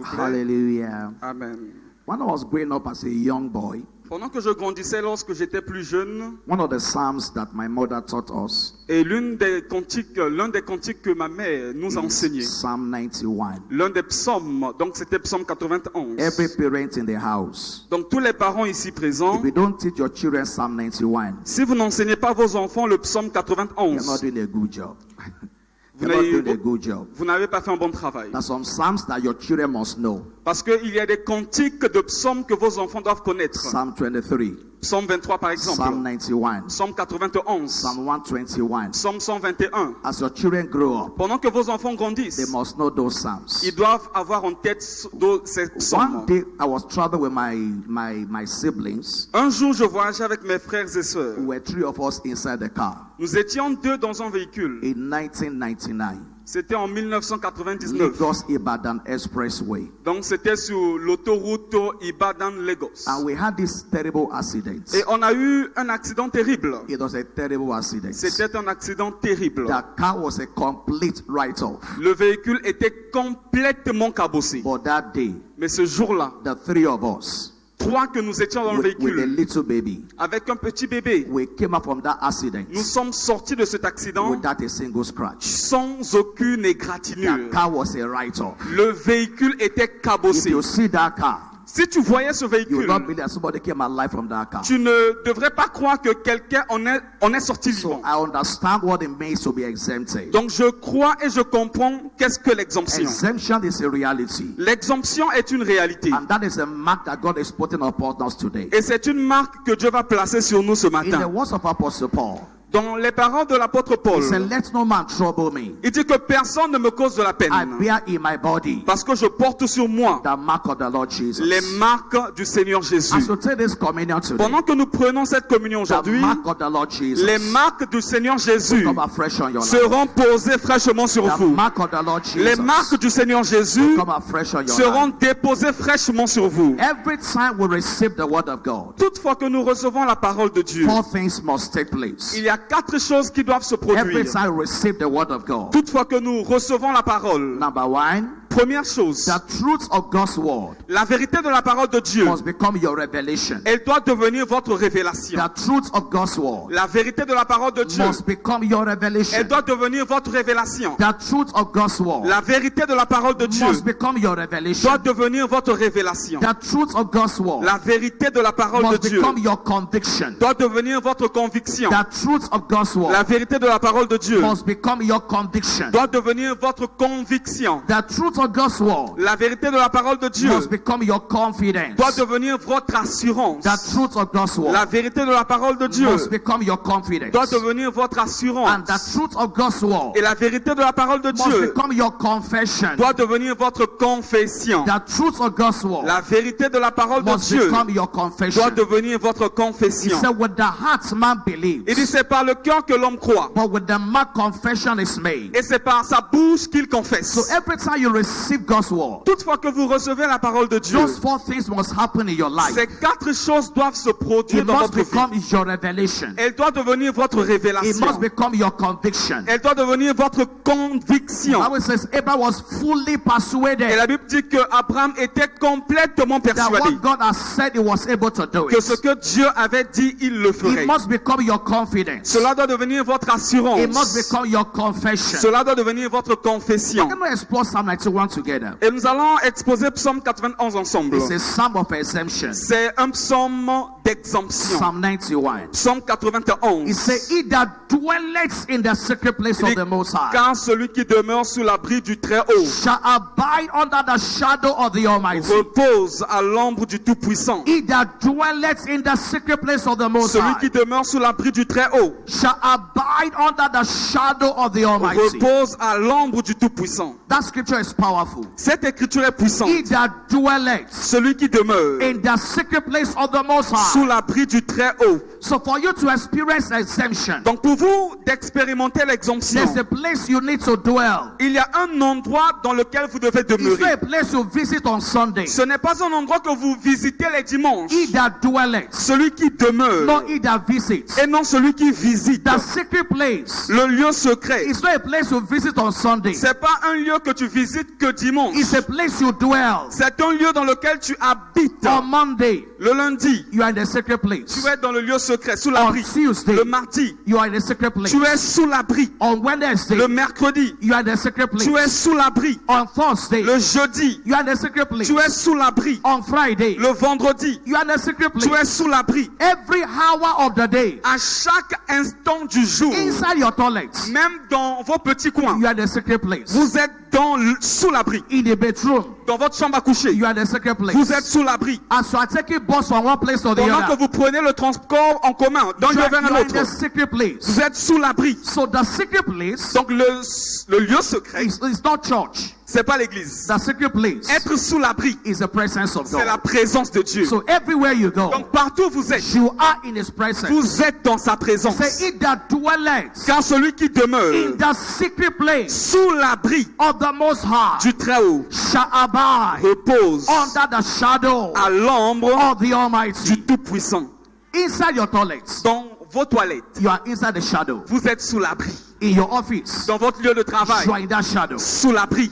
vous plaît. Hallelujah. Amen. When I was growing up as a young boy, Pendant que je grandissais lorsque j'étais plus jeune, one of the psalms that my mother taught us et l'un des cantiques que ma mère nous a enseigné, Psalm 91. l'un des psaumes, donc c'était psaume 91. Every parent in the house, Donc tous les parents ici présents, if you don't teach your children Psalm 91, si vous n'enseignez pas vos enfants le psaume you're not 91, doing a good job. vous You're not doing a good job. n'avez pas fait un bon travail. There's some psalms that your children must know. Parce qu'il y a des cantiques de psaumes que vos enfants doivent connaître. Psalm 23, Psaume 23 par exemple, Psalm 91, Psaume 91, Psalm 121. Psaume 121. As your children grow up, Pendant que vos enfants they grandissent, must know those psalms. ils doivent avoir en tête ces psaumes. One day I was traveling with my siblings. Un jour, je voyageais avec mes frères et sœurs. We were three of us inside the car Nous étions deux dans un véhicule. in 1999. C'était en 1999. Lagos Ibadan Expressway. Donc c'était sur l'autoroute Ibadan-Lagos. And we had this terrible accident. Et on a eu un accident terrible. It was a terrible accident. C'était un accident terrible. The car was a complete write-off. Le véhicule était complètement cabossé. But that day, Mais ce jour-là, the three of us, trois que nous étions dans le with a véhicule, little baby, avec un petit bébé, we came up from that accident nous sommes sortis de cet accident without a single scratch. sans aucune The égratignure. car was a write-off. Le véhicule était If cabossé. you see that car, Si tu voyais ce you will véhicule, not believe that somebody came alive from that car. tu ne devrais pas croire que quelqu'un en est sorti So vivant. I understand what it means to be exempted. Donc je crois et je comprends qu'est-ce que l'exemption. Exemption is a reality. L'exemption est une réalité. And that is a mark that God is putting upon us today. Et c'est une marque que Dieu va placer sur nous ce In the matin. words of Apostle Paul, Dans les paroles de l'apôtre Paul, he said, let no man trouble me. il dit que personne ne me cause de la I peine. bear in my body Parce que je porte sur moi the mark of the Lord Jesus. les marques du Seigneur Jésus. As you take this communion today, Pendant que nous prenons cette communion the aujourd'hui, mark of the Lord Jesus les marques du Seigneur Jésus come afresh on your life. seront posées fraîchement sur The vous. mark of the Lord Les Jesus marques du Seigneur Jésus come afresh on your seront life. déposées fraîchement sur vous. Every time we receive the word of God, Toutefois que nous recevons la parole de Dieu, four things must take place. il y a quatre choses qui doivent se Every produire. time we receive the word of God. Toutefois que nous recevons la parole, Number one, première chose, the truth of God's word la vérité de la parole de Dieu, must become your revelation. elle doit devenir votre révélation. The truth of God's word La vérité de la parole de Dieu, must become your revelation. elle doit devenir votre révélation. The truth of God's word La vérité de la parole de Dieu must become your doit revelation. devenir votre révélation. The truth of God's word La vérité de la parole de must Dieu become your conviction. doit devenir votre conviction. The truth of God's La word vérité de la parole de Dieu must become your conviction. doit devenir votre conviction. The truth of God's word La vérité de la parole de Dieu must become your confidence. doit devenir votre assurance. The truth of God's La word vérité de la parole de Dieu must become your confidence. doit devenir votre assurance. And the truth of God's word Et la vérité de la parole de must Dieu become your confession. doit devenir votre confession. The truth of God's word La vérité de la parole de must Dieu become your confession. doit devenir votre He confession. said, with the heart man Il dit believes, c'est par le cœur que l'homme croit. but with the mouth confession is made. Et c'est par sa bouche qu'il So confesse. every time you receive God's word, Toutefois que vous recevez la parole de Dieu, those four things must happen in your life. ces quatre choses doivent se produire It dans must votre vie. become your revelation. Elle doit devenir votre It révélation. must become your conviction. Elle doit devenir votre conviction. The Bible says Abraham was fully Et persuaded la Bible dit que Abraham était complètement that persuadé what God has said he was able to do que ce it. que Dieu avait dit, il le ferait. It must become your confidence. Cela doit devenir votre It must assurance. become your confession. Cela doit devenir votre confession. We're going to explore Psalm 91 together. Et nous allons exposer Psaume 91 ensemble. It's a psalm of exemption. C'est un psaume d'exemption. Psalm 91. Psaume It 91. says, he that dwelleth in the secret place of the Most High Car celui qui demeure sous l'abri du Très-Haut shall abide under the shadow of the Almighty. repose à l'ombre du Tout-Puissant. He that dwelleth in the secret place of the Most Celui High qui demeure sous l'abri du Très-Haut shall abide under the shadow of the Almighty. repose à l'ombre du Tout-Puissant. That scripture is powerful. Cette écriture est puissante. He that dwelleth Celui qui demeure in the secret place of the Most High. sous l'abri du Très-Haut. So for you to experience exemption, Donc pour vous d'expérimenter l'exemption, there's a place you need to dwell. il y a un endroit dans lequel vous devez It's not demeurer. a place you visit on Sunday. Ce n'est pas un endroit que vous visitez les dimanches. He that dwelleth, Celui qui demeure not he that visits. et non celui qui visite. The secret place Le lieu secret. is not a place you visit on Sunday. C'est pas un lieu que tu visites que dimanche. It's a place you dwell. C'est un lieu dans lequel tu habites. On Monday, Le lundi, you are in the secret place. tu es dans le lieu secret, sous On l'abri. Tuesday, Le mardi, you are in the secret place. tu es sous l'abri. On Wednesday, Le mercredi, you are in the secret place. tu es sous l'abri. On Thursday, Le jeudi, you are in the secret place. tu es sous l'abri. On Friday, Le vendredi, you are in the secret place. tu es sous l'abri. Every hour of the day, À chaque instant du jour, inside your toilet, même dans vos petits coins, you are in the secret place. vous êtes sous l'abri. In the bedroom, Dans votre chambre à coucher, you are in the secret place. vous êtes sous l'abri. As you are taking bus from one place to the Pendant que other, vous prenez le transport en commun d'un you lieu are, vers you un are in the autre, secret place. vous êtes sous l'abri. So the secret place Donc le lieu secret, is not church. c'est pas l'église. The secret place Être sous l'abri, is the presence of c'est la God. présence de Dieu. So everywhere you go, Donc partout où vous êtes, you are in His presence. vous êtes dans sa présence. Say, it that dwelleth Car celui qui demeure in the secret place sous l'abri of the Most High du Très-Haut shall abide repose under the shadow à l'ombre of the Almighty. du Tout-Puissant. Inside your toilets, Dans vos toilettes, you are inside the shadow. vous êtes sous l'abri. In your office, Dans votre lieu de travail, you are in that shadow. sous l'abri.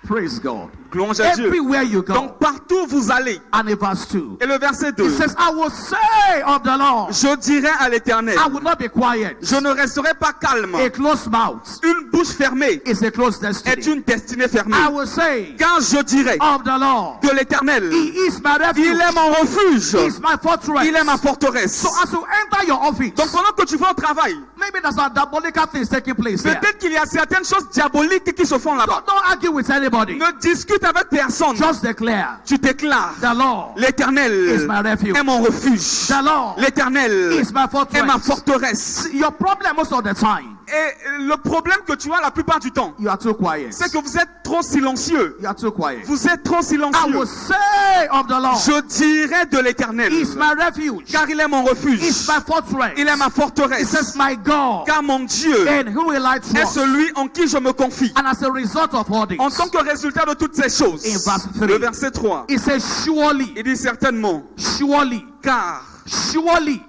Praise God. Louange à Dieu. Everywhere you go. Donc partout où vous allez. And in verse 2, Et le verset 2. it says, I will say of the Lord, Je dirai à l'Éternel, I will not be quiet. je ne resterai pas calme. A closed mouth Une bouche fermée is a closed est destiny. une destinée fermée. I will say Car je dirai of the Lord, de l'Éternel, He is my refuge. il est mon refuge, He is my fortress. il est ma forteresse. So as you enter your office, Donc pendant que tu vas au travail, maybe there's a diabolical things taking place there. peut-être qu'il y a certaines choses diaboliques qui se font là-bas. Don't argue with anybody. Ne discute avec personne. Just declare, Tu déclares, the Lord l'Éternel is my refuge. est mon refuge. The Lord L'Éternel is my fortress. est ma forteresse. Your problem most of the time, Et le problème que tu as la plupart du temps, you are too quiet. c'est que vous êtes trop silencieux. You are too quiet. Vous êtes trop I silencieux. will say of the Lord, Je dirai de l'Éternel, He is my refuge. car il est mon refuge. He is my fortress. Il est ma He forteresse. says, my God, Car mon Dieu in whom will I est trust? celui en qui je me confie. And as a result of all this, En tant que résultat de toutes ces choses, in verse 3, le verset 3, He says, surely, il dit certainement, surely, car,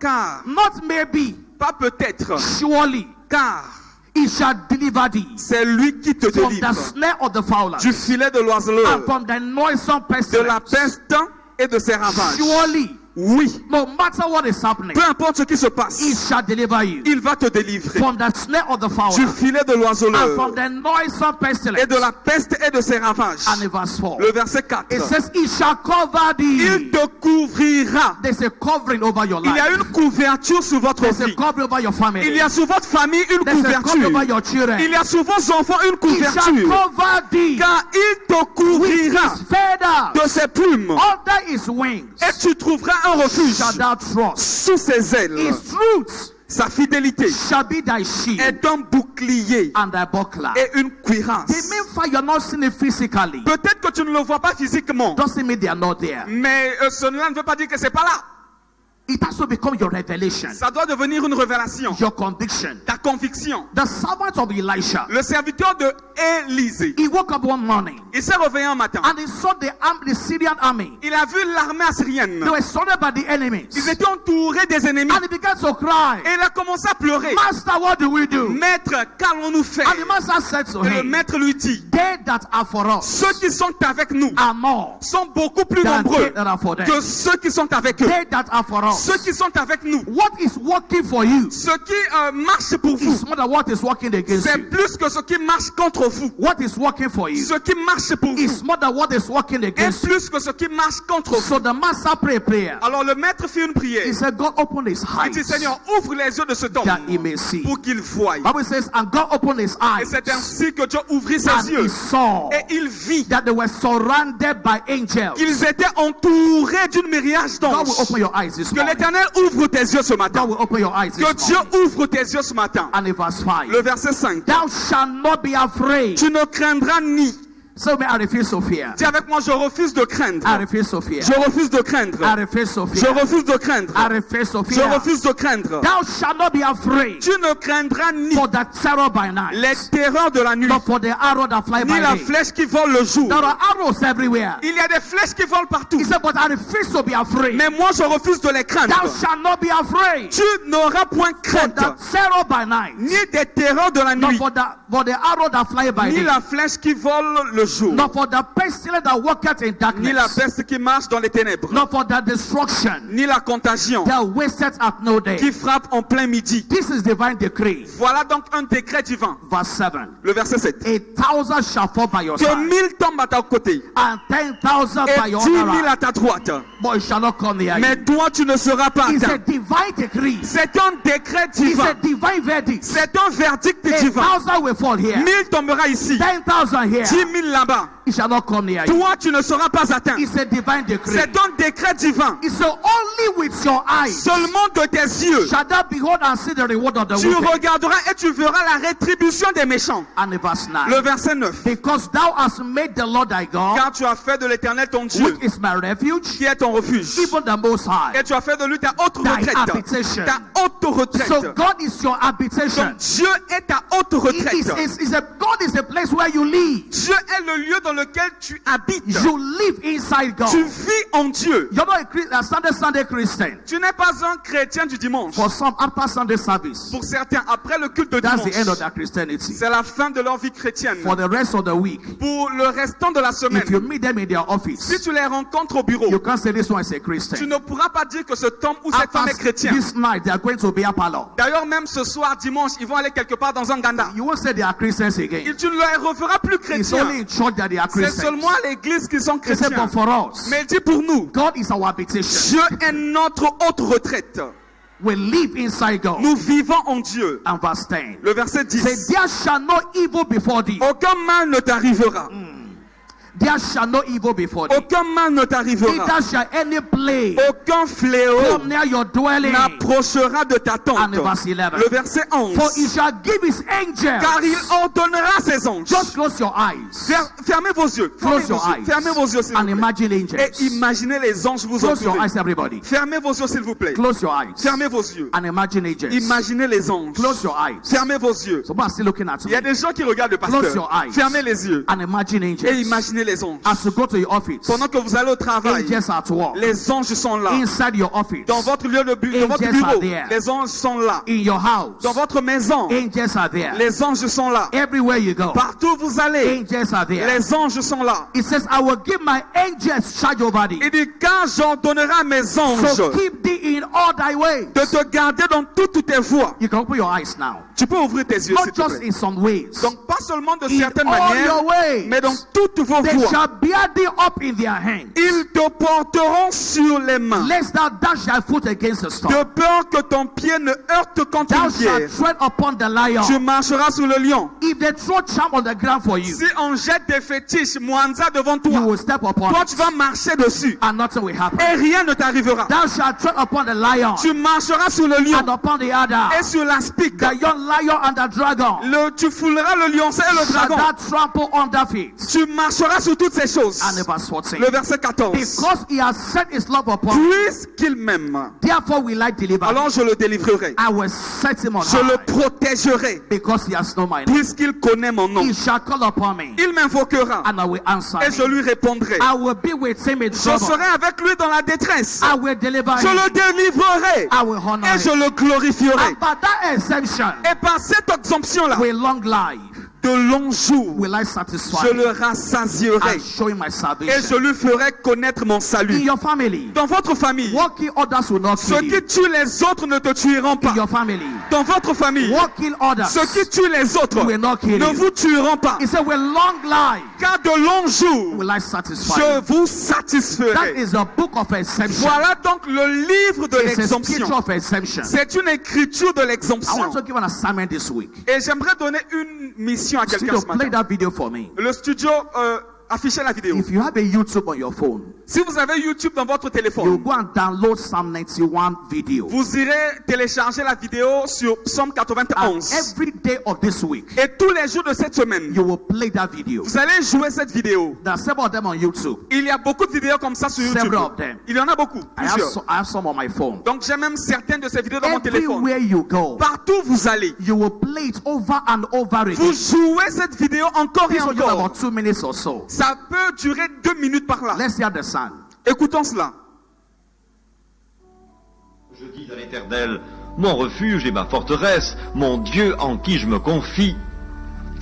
car, not maybe, pas peut-être, surely, car He shall deliver thee c'est lui qui te from the délivre snare of the fowler du filet de and l'oiseleur, from the noisome de la pestilence. peste et de ses ravages. Surely, Oui, no matter what is happening, peu importe ce qui se passe, He shall deliver you il va te délivrer from the snare of the du fowler filet de and from l'oiseleur the noisome et pestilence. de la peste et de ses ravages. And in verse 4, Le verset 4, it says, He shall cover il thee. te couvrira. There's a covering over your Il y a life. une couverture sur votre There's a vie. covering over your family. Il y a sur votre famille une There's a covering over couverture. your children. Il y a sur vos enfants une He shall couverture. cover thee Car il te with couvrira his feathers de ses plumes. under his wings. Et tu trouveras un refuge Shall thou trust? sous ses ailes. His truth Sa fidélité shall be thy shield est un bouclier and thy buckler. et une cuirasse. They mean for you're not seeing it physically. Peut-être que tu ne le vois pas physiquement, Doesn't mean they are not there. mais cela ne veut pas dire que c'est pas là. It has to become your revelation, Ça doit devenir une révélation. your conviction. Ta conviction. The servant of Elisha, Le serviteur de Élisée, he woke up one morning il s'est réveillé un matin. and he saw the Syrian army. Il a vu l'armée assyrienne. They were surrounded by the enemies. Ils étaient entourés des ennemis. And he began to cry, Et il a commencé à pleurer. Master, what do we do? Maître, qu'allons-nous faire? And the master said to Et le him, maître lui dit, they that are for us ceux qui sont avec nous are more sont beaucoup plus than nombreux they that are for them. que ceux qui sont avec eux. They that are for us. Ceux qui sont avec nous. What is working for you Ce qui marche pour vous, is more than what is working against c'est you. plus que ce qui marche contre vous. What is working for you Ce qui marche pour vous is more than what is working est against you. plus que ce qui marche contre vous. So the master prayed a prayer. Alors le maître fit une prière. He said, God open his Il dit, eyes Seigneur, ouvre les yeux de cet homme that he may see. pour qu'il voie. Bible says, and God opened his Et eyes c'est ainsi que Dieu ouvrit ses and he yeux. saw Et il vit that they were surrounded by angels. qu'ils étaient entourés d'une myriade God will d'anges. open your eyes this Que morning. l'Éternel ouvre tes yeux ce matin. God will open your eyes Que this Dieu morning. ouvre tes yeux ce matin. And in verse 5, Le verset 5. thou shalt not be afraid. Tu ne craindras ni. So may I refuse to fear. Dis avec moi, je refuse de craindre. I refuse to fear. Je refuse de craindre. I refuse to Je fear. refuse de craindre. I refuse to Je fear. refuse de craindre. Thou shalt not be afraid Tu ne craindras ni for the terror by night, les terreurs de la nuit, nor for the arrow that fly ni by la day. flèche qui vole le jour. There are arrows everywhere. Il y a des flèches qui volent partout. He said, but I refuse to be afraid. Mais moi, je refuse de les craindre. Thou shalt not be afraid Tu n'auras point for crainte, the terror by night, ni des terreurs de la nor nuit, for the arrow that fly by ni day. la flèche qui vole le le jour, nor for the pestilence that walketh in ni la darkness, peste qui marche dans les ténèbres, nor for the destruction ni la contagion that wasteth at no day. qui frappe en plein midi. This is divine decree. Voilà donc un décret divin. Verse 7. Le verset 7. 1,000 shall fall by your Que side, 1000 tombent à ta côté and 10,000 by et your 10 000 other à right, ta droite. but it shall not come near Mais you. toi, tu ne seras pas It's a atteint. divine decree. C'est un décret It's a divin. divine verdict. C'est un verdict divin. 1,000 will fall here, 1000 tombera ici, 10,000 here. 10 000 là-bas. It shall not come near you. Toi, tu ne seras pas atteint. It's a divine decree. C'est un décret divin. It's so only with your eyes Seulement de tes yeux, shall thou behold and see the reward of the tu wicked. regarderas et tu verras la rétribution des méchants. And in verse 9. Le verset 9. Because thou hast made the Lord thy God, Car tu as fait de l'Éternel ton Dieu, which is my refuge, qui est ton refuge. even the Most High, Et tu as fait de lui ta haute thy retraite. habitation. Ta haute retraite. So God is your habitation. Donc Dieu est ta haute retraite. God is a place where you live. Dieu est le lieu dans lequel tu habites. You live inside God. Tu vis en Dieu. You're not a Sunday Christian. Tu n'es pas un chrétien du dimanche. For some, after Sunday service, Pour certains, après le culte de that's the end of dimanche, their Christianity. c'est la fin de leur vie chrétienne. For the rest of the week, Pour le restant de la semaine, if you meet them in their si office, tu les rencontres au bureau, you can't say this one is a tu Christian. ne pourras pas dire que cet homme ou cette femme est After chrétien. this night, they are going to be a parlor. D'ailleurs, même ce soir, dimanche, ils vont aller quelque part dans un ganda. You won't say they are Christians again. Et tu ne leur referas plus It's chrétiens. only in church that they are C'est Christians. seulement à l'église qu'ils sont He said, chrétiens. but for us, Mais il dit pour nous, God is our habitation. Dieu est notre haute retraite. We live inside God. Nous vivons en Dieu. And verse 10. Le verset Say, 10. there shall no evil before thee. Aucun mal ne t'arrivera. There shall no evil before thee. Aucun mal ne t'arrivera. Neither shall any plague Aucun fléau come near your dwelling. n'approchera de ta tente. And verse 11. Le verset 11. For he shall give his angels. Car il ordonnera ses anges. Just close your eyes. Fermez vos yeux. Close your eyes. Fermez vos yeux, s'il And vous plaît. imagine Et angels. imaginez les anges vous Close your entourer. eyes, everybody. Fermez vos yeux, s'il vous plaît. Close your eyes. Fermez vos yeux. And imagine angels. Imaginez les anges. Close your eyes. Fermez vos yeux. Somebody still looking at Il y a me. des gens qui regardent le Close your pasteur. eyes. Fermez les yeux. And imagine Et angels. imaginez les anges. As you go to your office, Pendant que vous allez au travail, angels are at work. les anges sont là. Inside your office, Dans votre lieu de dans votre Angels are bureau, there. les anges sont là. in your house, Dans votre maison, angels are there. les anges sont là. Everywhere you go, Partout où vous allez, angels are there. les anges sont là. It says, I will give my angels charge over thee. Il dit, quand j'ordonnerai à mes anges So keep thee in all thy ways. de te garder dans toutes tes voies. You can open your eyes now. Tu peux ouvrir tes yeux, s'il Not te just plaît. in some ways. Donc, pas seulement de In certaines all manières, your ways. mais dans toutes vos They voies. shall bear thee up in their hands, Ils te porteront sur les mains, lest thou dash thy foot against a stone. de peur que ton pied ne heurte contre Thou une pierre. shalt tread upon the lion. Tu marcheras sur le lion. If they throw charm on the ground for you, Si on jette des fétiches, Mwanza devant you toi, will step upon toi it, tu vas marcher dessus and nothing will happen. et rien ne t'arrivera. Thou shalt tread upon the lion, Tu marcheras sur le lion and upon the other, et sur l'aspic. the young lion and the dragon. Tu fouleras le lion et le Shall dragon. thou trample under feet. Tu marcheras sur toutes ces choses. And in verse 14. Le verset 14. Because he has set his love upon me, Puisqu'il m'aime, therefore will I deliver him. alors je le délivrerai. I will set him on Je le high, protégerai. because he has known my name. Puisqu'il connaît mon nom. He shall call upon me, Il m'invoquera and I will answer et je him. lui répondrai. I will be with him in Je trouble. serai avec lui dans la détresse. I will deliver Je him. le délivrerai I will honor et je him. le glorifierai. And by that exemption, Et par cette exemption-là, with long life, de longs jours, will I satisfy je him le rassasierai and show him my et je salvation. lui ferai connaître mon In salut. your family, Dans votre famille, what kill others will not ceux kill qui you. tuent les autres ne te tueront In pas. your family, Dans votre famille, what kill others ceux qui tuent les autres will not kill ne you. vous tueront pas. He said, with long life Car de longs jours, will I satisfy je you. vous That satisferai. is the book of exemption. Voilà donc le livre de It's a scripture l'exemption. of exemption. C'est une écriture de I l'exemption. want to give an assignment this week. Et j'aimerais donner une mission à quelqu'un Studio, ce play matin. that video for me. Le studio affichait la vidéo. If you have a YouTube on your phone, Si vous avez YouTube dans votre you téléphone, go and download Psalm 91 video. vous irez télécharger la vidéo sur Psaume And 91. every day of this week, Et tous les jours de cette semaine, you will play that video. vous allez jouer cette vidéo. There are several of them on YouTube. Il y a beaucoup de vidéos comme ça sur YouTube. Several of them. Il y en a beaucoup, I have, plusieurs. I have some on my phone. Donc j'ai même certaines de ces vidéos dans mon téléphone. Everywhere you go, Partout où vous allez, you will play it over and over again. vous jouez cette vidéo encore et This will give encore. about 2 minutes or so. Ça peut durer 2 minutes par là. Let's hear the sound. Écoutons cela. Je dis à l'Éternel, mon refuge et ma forteresse, mon Dieu en qui je me confie.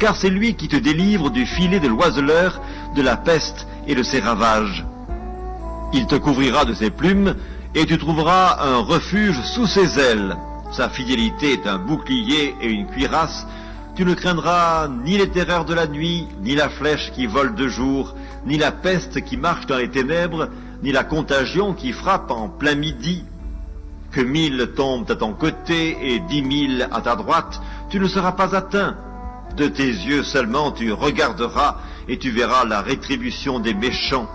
car c'est lui qui te délivre du filet de l'oiseleur, de la peste et de ses ravages. Il te couvrira de ses plumes, et tu trouveras un refuge sous ses ailes. Sa fidélité est un bouclier et une cuirasse. Tu ne craindras ni les terreurs de la nuit, ni la flèche qui vole de jour, ni la peste qui marche dans les ténèbres, ni la contagion qui frappe en plein midi. Que 1000 tombent à ton côté et 10 000 à ta droite, tu ne seras pas atteint. De tes yeux seulement tu regarderas et tu verras la rétribution des méchants.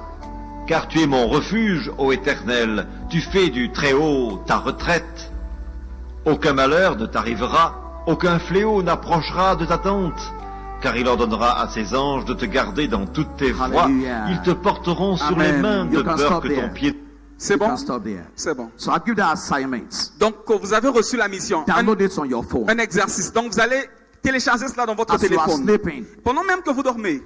Car tu es mon refuge, ô Éternel, tu fais du Très-Haut ta retraite. Aucun malheur ne t'arrivera, aucun fléau n'approchera de ta tente, car il ordonnera à ses anges de te garder dans toutes tes voies. Hallelujah. Ils te porteront sur les Amen. mains de You can peur stop que there. ton pied... C'est You bon? can stop there. C'est bon. So I give the assignments. Donc, vous avez reçu la mission. Download it on your phone. Un exercice. Donc, vous allez télécharger cela dans votre As you are téléphone. sleeping, Pendant même que vous dormez,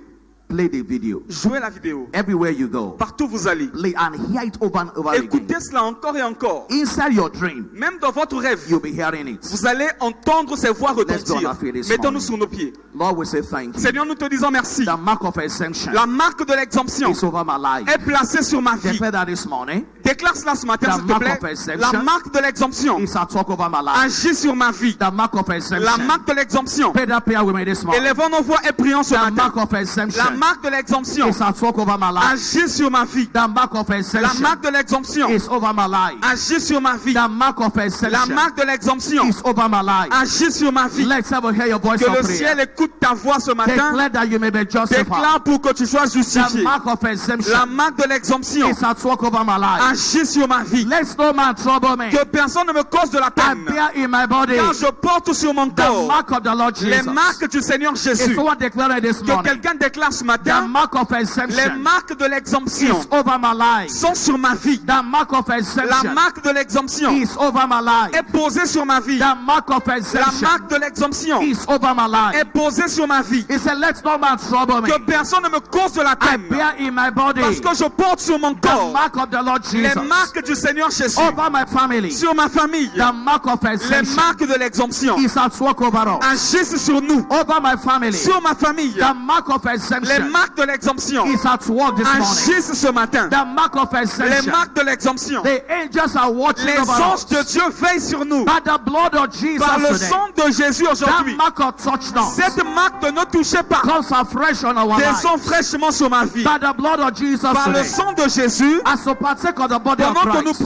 play the video. jouez la vidéo. Everywhere you go, Partout où vous allez. play and hear it over and over again. Écoutez cela encore et encore. Inside your dream, Même dans votre rêve, you'll be hearing it. vous allez entendre ces voix Let's go on retentir. our feet this Mettons-nous morning. sur nos pieds. Lord, we say thank you. Seigneur, nous te disons merci. The mark of exemption La marque de l'exemption is over my life. est placée sur ma vie. Declare that this morning. Déclare cela ce matin, The s'il te mark plaît. of exemption La marque de l'exemption Is a talk over my life. agit sur ma vie. The mark of La exemption. marque de l'exemption. Pray that prayer with me this morning. Élevons nos voix et prions ce The matin. mark of La exemption marque de l'exemption is a talk over my life. agit sur ma vie. The mark of La exemption marque de l'exemption is over my life. agit sur ma vie. The mark of La exemption marque de l'exemption is over my life. agit sur ma vie. Let's have a hear your voice Que of le prayer. ciel écoute ta voix ce matin. Declare that you may be justified. Déclare pour que tu sois The justifié. mark of La exemption marque de l'exemption is a talk over my life. agit sur ma vie. Let no man trouble me. Que personne ne me cause de la I peine. bear in my body Car je porte sur mon the corps mark of the Lord les Jesus. marques du Seigneur Is Jésus. someone declare this Que morning? quelqu'un déclare ce The matin. mark of Les exemption marques de l'exemption is over my life. sont sur ma vie. The mark of La exemption marque de l'exemption is over my life. est posée sur ma vie. The mark of La exemption marque de l'exemption is over my life. est posée sur ma vie. He said, let no man trouble me. Que personne ne me cause de la I peine. bear in my body Parce que je porte sur mon the corps mark of the Lord les Jesus. marques du Seigneur Jésus. Over my family, Sur ma famille, the mark of les exemption marques de l'exemption is at work over us. agissent sur nous. Over my family, Sur ma famille, the mark of les exemption marques de l'exemption is at work this morning. agissent ce matin. The mark of Les exemption. marques de l'exemption. The angels are watching Les over anges us. de Dieu veillent sur nous. By the blood of Jesus Par le today, sang de Jésus that aujourd'hui. mark of touchdown Cette marque de ne toucher pas comes afresh on our lives. descend fraîchement sur ma vie. By the blood of Jesus Par le today, sang de Jésus, as we partake of the body of pendant que nous Christ,